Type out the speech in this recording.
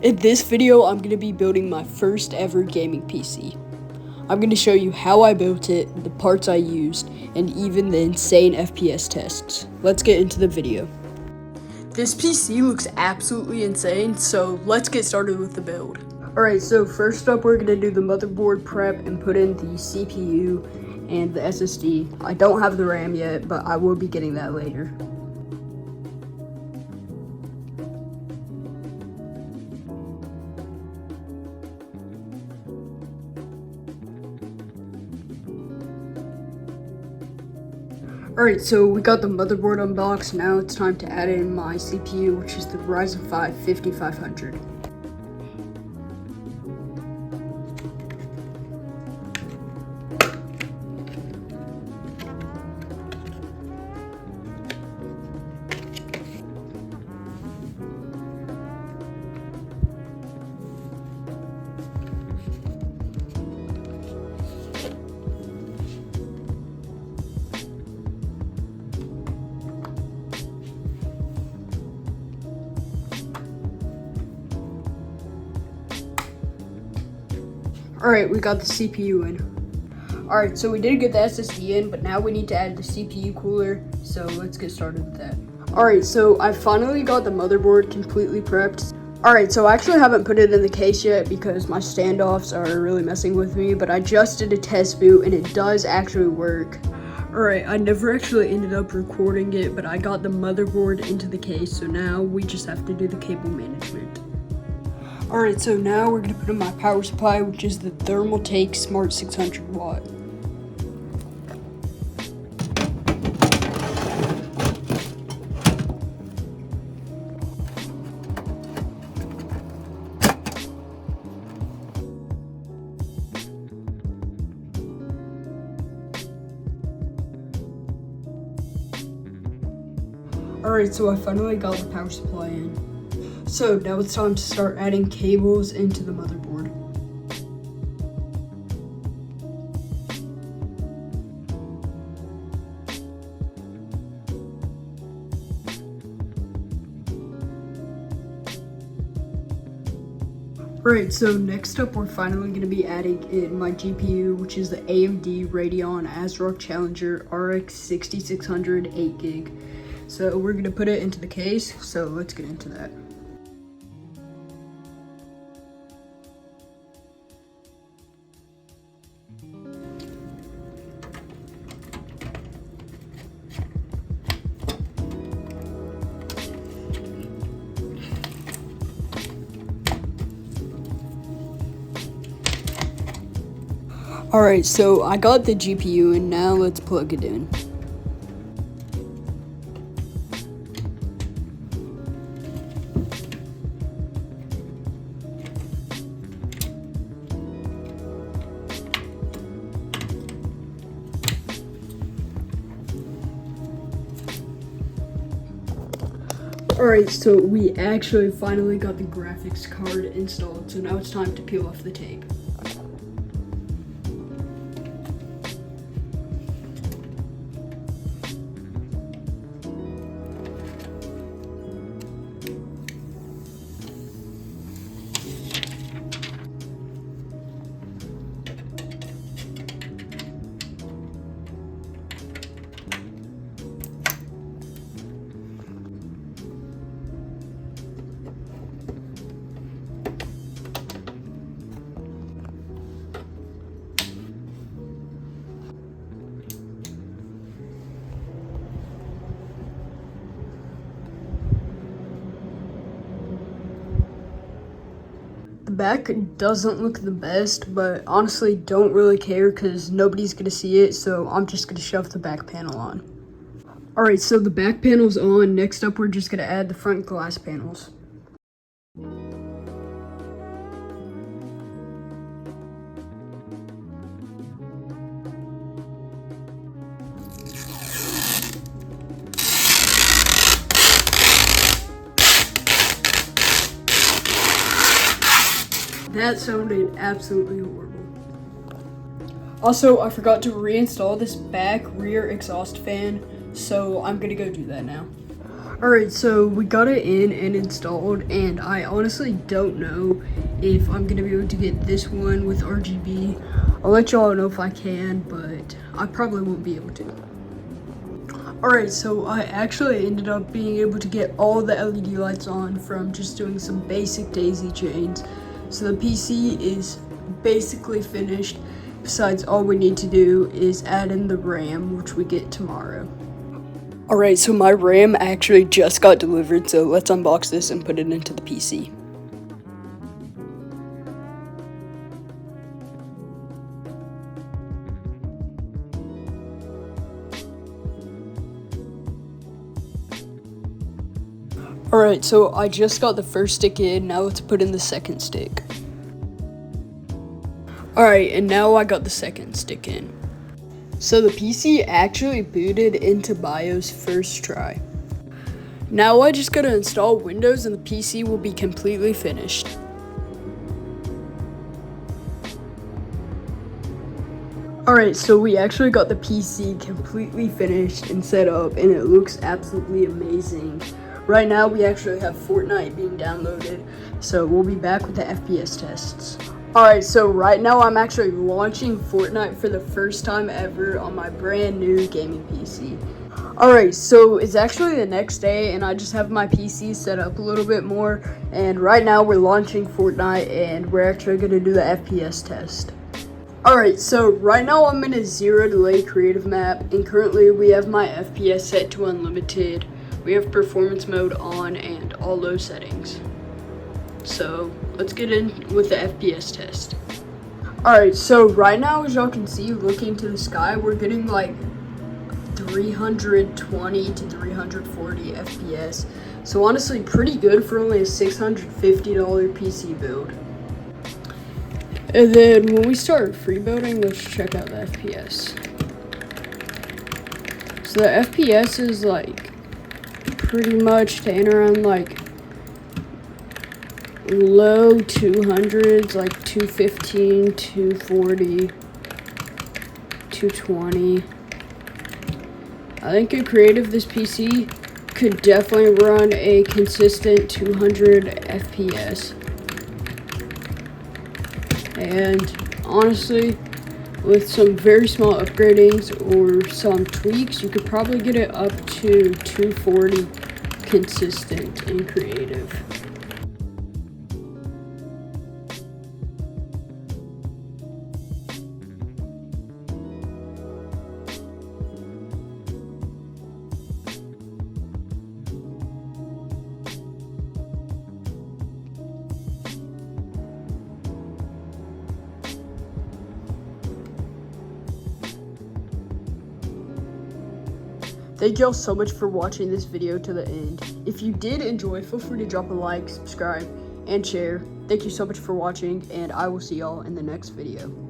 In this video, I'm going to be building my first ever gaming PC. I'm going to show you how I built it, the parts I used, and even the insane FPS tests. Let's get into the video. This PC looks absolutely insane, so let's get started with the build. Alright, so first up we're going to do the motherboard prep and put in the CPU and the SSD. I don't have the RAM yet, but I will be getting that later. Alright, so we got the motherboard unboxed. Now it's time to add in my CPU, which is the Ryzen 5 5500. Alright, we got the CPU in. Alright, so we did get the SSD in, but now we need to add the CPU cooler, so let's get started with that. Alright, so I finally got the motherboard completely prepped. Alright, so I actually haven't put it in the case yet because my standoffs are really messing with me, but I just did a test boot and it does actually work. Alright, I never actually ended up recording it, but I got the motherboard into the case, so now we just have to do the cable management. Alright, so now we're going to put in my power supply, which is the Thermaltake Smart 600 watt. Alright, so I finally got the power supply in. So now it's time to start adding cables into the motherboard. Alright, so next up we're finally going to be adding in my GPU, which is the AMD Radeon ASRock Challenger RX 6600 8GB. So we're going to put it into the case, so let's get into that. Alright, so I got the GPU and now let's plug it in. Alright, so we actually finally got the graphics card installed, so now it's time to peel off the tape. The back doesn't look the best, but honestly don't really care because nobody's gonna see it, so I'm just gonna shove the back panel on. Alright, so the back panel's on. Next up we're just gonna add the front glass panels. That sounded absolutely horrible. Also, I forgot to reinstall this back rear exhaust fan, so I'm gonna go do that now. Alright, so we got it in and installed, and I honestly don't know if I'm gonna be able to get this one with RGB. I'll let y'all know if I can, but I probably won't be able to. Alright, so I actually ended up being able to get all the LED lights on from just doing some basic daisy chains. So the PC is basically finished. Besides, all we need to do is add in the RAM, which we get tomorrow. Alright, so my RAM actually just got delivered, so let's unbox this and put it into the PC. Alright, so I just got the first stick in, now let's put in the second stick. Alright, and now I got the second stick in. So the PC actually booted into BIOS first try. Now I just gotta install Windows and the PC will be completely finished. Alright, so we actually got the PC completely finished and set up, and it looks absolutely amazing. Right now we actually have Fortnite being downloaded, so we'll be back with the FPS tests. Alright, so right now I'm actually launching Fortnite for the first time ever on my brand new gaming PC. Alright, so it's actually the next day and I just have my PC set up a little bit more, and right now we're launching Fortnite and we're actually going to do the FPS test. Alright, so right now I'm in a zero delay creative map, and currently we have my FPS set to unlimited. We have performance mode on and all low settings. So let's get in with the FPS test. Alright, so right now, as y'all can see, looking to the sky, we're getting like 320 to 340 FPS. So honestly, pretty good for only a $650 PC build. And then when we start free building, let's check out the FPS. So the FPS is like pretty much staying around like low 200s, like 215, 240, 220. I think in creative, this PC could definitely run a consistent 200 FPS. And honestly, with some very small upgradings or some tweaks, you could probably get it up to 240 consistent in creative. Thank y'all so much for watching this video to the end. If you did enjoy, feel free to drop a like, subscribe, and share. Thank you so much for watching, and I will see y'all in the next video.